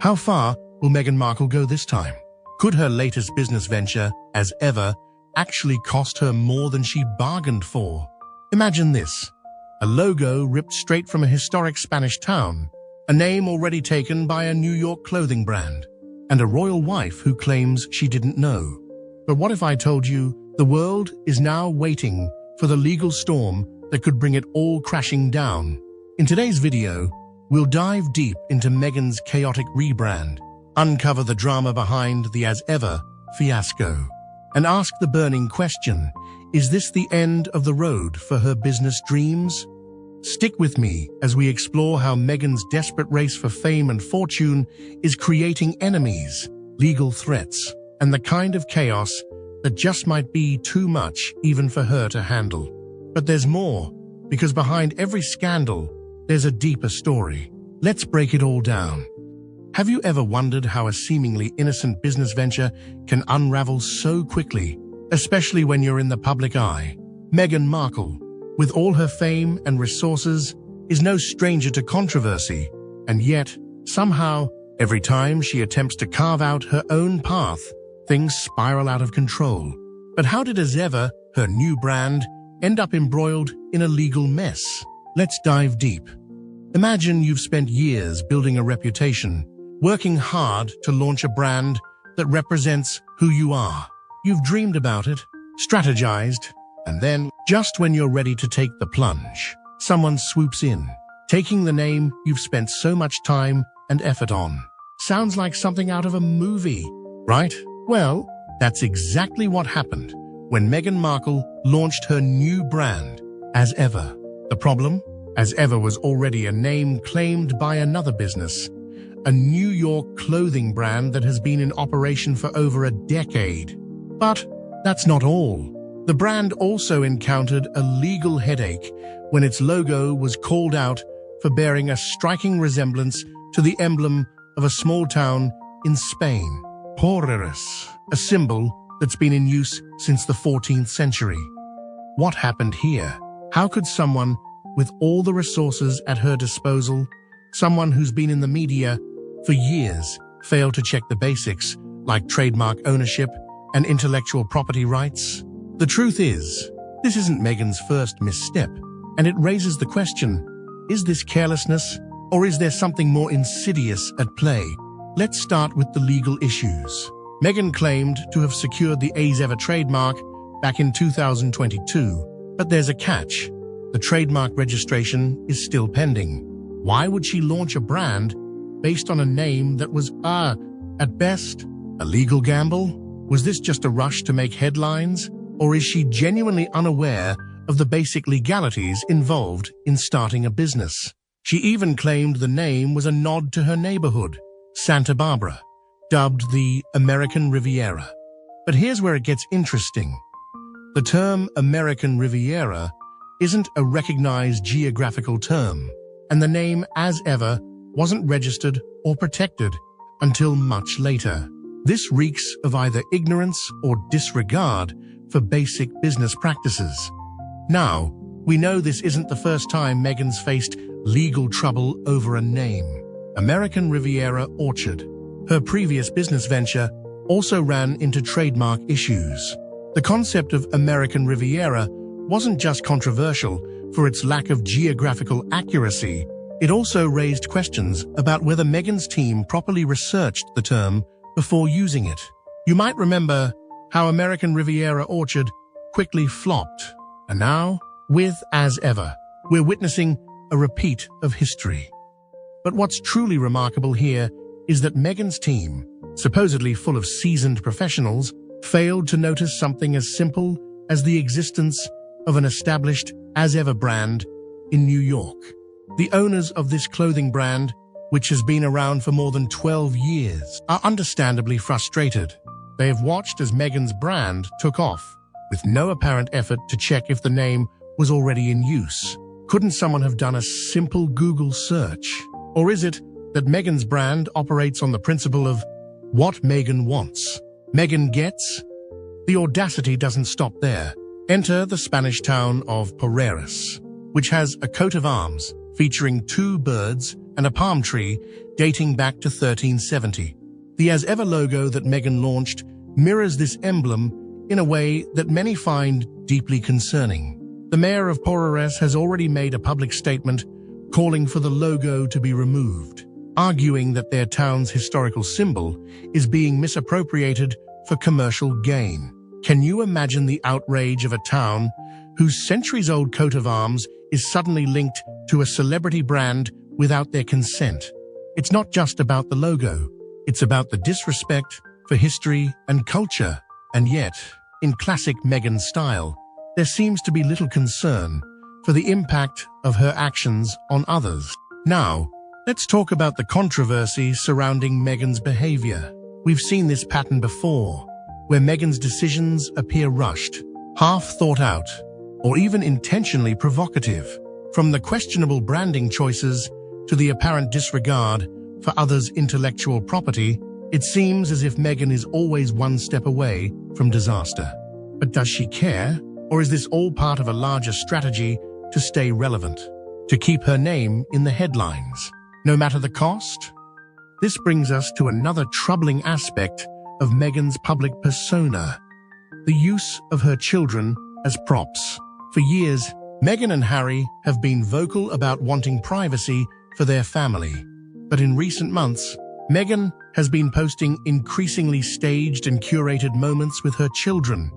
How far will Meghan Markle go this time? Could her latest business venture, as ever, actually cost her more than she bargained for? Imagine this: a logo ripped straight from a historic Spanish town, a name already taken by a New York clothing brand, and a royal wife who claims she didn't know. But what if I told you the world is now waiting for the legal storm that could bring it all crashing down? In today's video, we'll dive deep into Meghan's chaotic rebrand, uncover the drama behind the as ever fiasco, and ask the burning question: is this the end of the road for her business dreams? Stick with me as we explore how Meghan's desperate race for fame and fortune is creating enemies, legal threats, and the kind of chaos that just might be too much even for her to handle. But there's more, because behind every scandal, there's a deeper story. Let's break it all down. Have you ever wondered how a seemingly innocent business venture can unravel so quickly, especially when you're in the public eye? Meghan Markle, with all her fame and resources, is no stranger to controversy, and yet, somehow, every time she attempts to carve out her own path, things spiral out of control. But how did as ever, her new brand, end up embroiled in a legal mess? Let's dive deep. Imagine you've spent years building a reputation, working hard to launch a brand that represents who you are. You've dreamed about it, strategized, and then, just when you're ready to take the plunge, someone swoops in, taking the name you've spent so much time and effort on. Sounds like something out of a movie, right? Well, that's exactly what happened when Meghan Markle launched her new brand, As Ever. The problem? As Ever was already a name claimed by another business, a New York clothing brand that has been in operation for over a decade. But that's not all. The brand also encountered a legal headache when its logo was called out for bearing a striking resemblance to the emblem of a small town in Spain, Porreras, a symbol that's been in use since the 14th century. What happened here? How could someone with all the resources at her disposal, someone who's been in the media for years, fail to check the basics like trademark ownership and intellectual property rights? The truth is, this isn't Meghan's first misstep, and it raises the question: is this carelessness, or is there something more insidious at play? Let's start with the legal issues. Meghan claimed to have secured the As Ever trademark back in 2022, but there's a catch. The trademark registration is still pending. Why would she launch a brand based on a name that was, at best, a legal gamble? Was this just a rush to make headlines? Or is she genuinely unaware of the basic legalities involved in starting a business? She even claimed the name was a nod to her neighborhood, Santa Barbara, dubbed the American Riviera. But here's where it gets interesting. The term American Riviera isn't a recognized geographical term, and the name As Ever wasn't registered or protected until much later. This reeks of either ignorance or disregard for basic business practices. Now, we know this isn't the first time Meghan's faced legal trouble over a name. American Riviera Orchard, her previous business venture, also ran into trademark issues. The concept of American Riviera wasn't just controversial for its lack of geographical accuracy, it also raised questions about whether Meghan's team properly researched the term before using it. You might remember how American Riviera Orchard quickly flopped, and now, with As Ever, we're witnessing a repeat of history. But what's truly remarkable here is that Meghan's team, supposedly full of seasoned professionals, failed to notice something as simple as the existence of an established As Ever brand in New York. The owners of this clothing brand, which has been around for more than 12 years, are understandably frustrated. They have watched as Meghan's brand took off, with no apparent effort to check if the name was already in use. Couldn't someone have done a simple Google search? Or is it that Meghan's brand operates on the principle of what Meghan wants, Meghan gets? The audacity doesn't stop there. Enter the Spanish town of Porreras, which has a coat of arms featuring two birds and a palm tree dating back to 1370. The As Ever logo that Meghan launched mirrors this emblem in a way that many find deeply concerning. The mayor of Porores has already made a public statement calling for the logo to be removed, arguing that their town's historical symbol is being misappropriated for commercial gain. Can you imagine the outrage of a town whose centuries-old coat of arms is suddenly linked to a celebrity brand without their consent? It's not just about the logo, it's about the disrespect for history and culture. And yet, in classic Meghan style, there seems to be little concern for the impact of her actions on others. Now, let's talk about the controversy surrounding Meghan's behavior. We've seen this pattern before, where Meghan's decisions appear rushed, half thought out, or even intentionally provocative. From the questionable branding choices to the apparent disregard for others' intellectual property, it seems as if Meghan is always one step away from disaster. But does she care? Or is this all part of a larger strategy to stay relevant, to keep her name in the headlines, no matter the cost? This brings us to another troubling aspect of Meghan's public persona: the use of her children as props. For years, Meghan and Harry have been vocal about wanting privacy for their family. But in recent months, Meghan has been posting increasingly staged and curated moments with her children,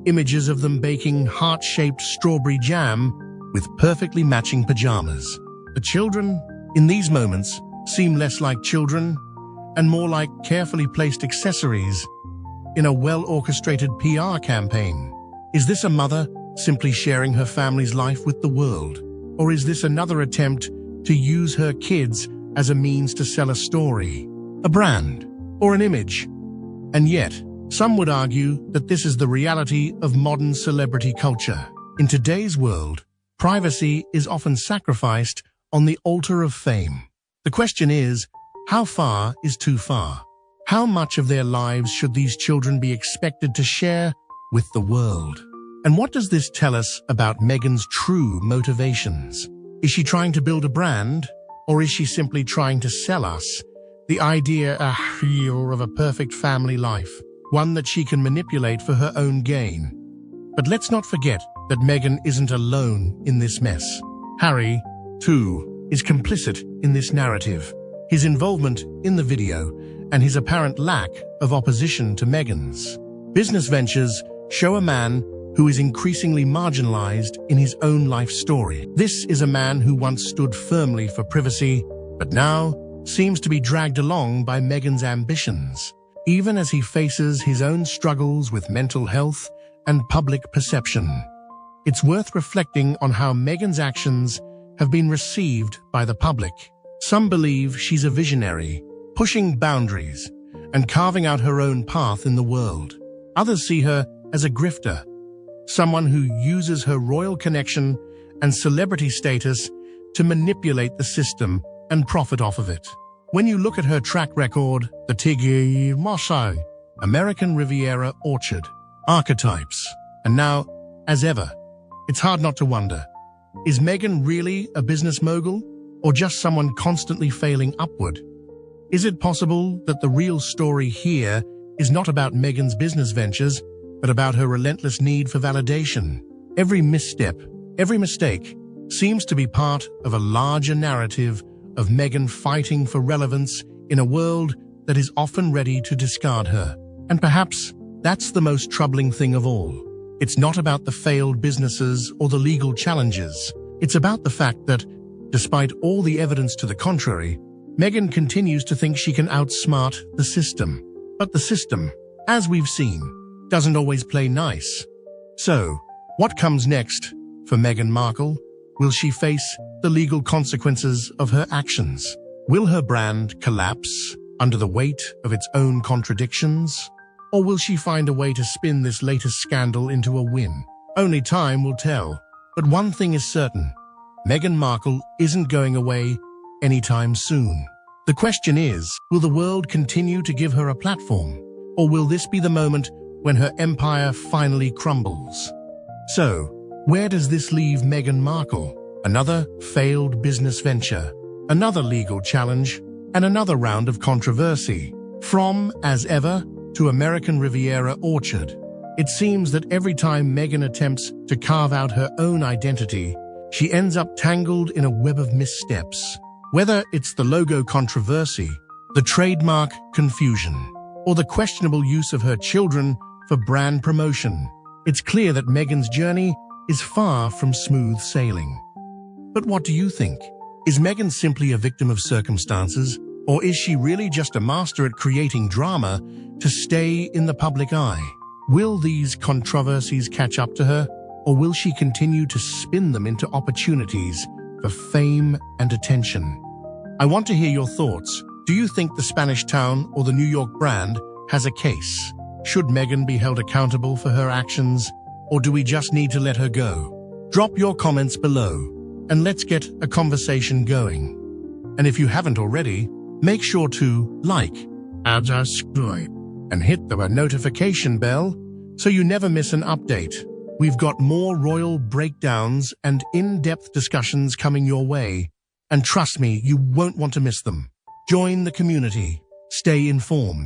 images of them baking heart-shaped strawberry jam with perfectly matching pajamas. The children, in these moments, seem less like children and more like carefully placed accessories in a well-orchestrated PR campaign. Is this a mother simply sharing her family's life with the world? Or is this another attempt to use her kids as a means to sell a story, a brand, or an image? And yet, some would argue that this is the reality of modern celebrity culture. In today's world, privacy is often sacrificed on the altar of fame. The question is, how far is too far? How much of their lives should these children be expected to share with the world? And what does this tell us about Meghan's true motivations? Is she trying to build a brand, or is she simply trying to sell us the idea of a perfect family life, one that she can manipulate for her own gain? But let's not forget that Meghan isn't alone in this mess. Harry, too, is complicit in this narrative. His involvement in the video and his apparent lack of opposition to Meghan's business ventures show a man who is increasingly marginalized in his own life story. This is a man who once stood firmly for privacy, but now seems to be dragged along by Meghan's ambitions, even as he faces his own struggles with mental health and public perception. It's worth reflecting on how Meghan's actions have been received by the public. Some believe she's a visionary, pushing boundaries and carving out her own path in the world. Others see her as a grifter, someone who uses her royal connection and celebrity status to manipulate the system and profit off of it. When you look at her track record, the Tiggy Marseille, American Riviera Orchard, archetypes, and now, as ever, it's hard not to wonder, is Meghan really a business mogul, or just someone constantly failing upward? Is it possible that the real story here is not about Meghan's business ventures, but about her relentless need for validation? Every misstep, every mistake, seems to be part of a larger narrative of Meghan fighting for relevance in a world that is often ready to discard her. And perhaps that's the most troubling thing of all. It's not about the failed businesses or the legal challenges. It's about the fact that, despite all the evidence to the contrary, Meghan continues to think she can outsmart the system. But the system, as we've seen, doesn't always play nice. So, what comes next for Meghan Markle? Will she face the legal consequences of her actions? Will her brand collapse under the weight of its own contradictions? Or will she find a way to spin this latest scandal into a win? Only time will tell. But one thing is certain: Meghan Markle isn't going away anytime soon. The question is, will the world continue to give her a platform? Or will this be the moment when her empire finally crumbles? So, where does this leave Meghan Markle? Another failed business venture? another legal challenge, and another round of controversy. From, as ever, to American Riviera Orchard. It seems that every time Meghan attempts to carve out her own identity, she ends up tangled in a web of missteps. Whether it's the logo controversy, the trademark confusion, or the questionable use of her children for brand promotion, it's clear that Meghan's journey is far from smooth sailing. But what do you think? Is Meghan simply a victim of circumstances, or is she really just a master at creating drama to stay in the public eye? Will these controversies catch up to her, or will she continue to spin them into opportunities for fame and attention? I want to hear your thoughts. Do you think the Spanish town or the New York brand has a case? Should Meghan be held accountable for her actions, or do we just need to let her go? Drop your comments below, and let's get a conversation going. And if you haven't already, make sure to like, subscribe, and hit the notification bell so you never miss an update. We've got more royal breakdowns and in-depth discussions coming your way, and trust me, you won't want to miss them. Join the community. Stay informed.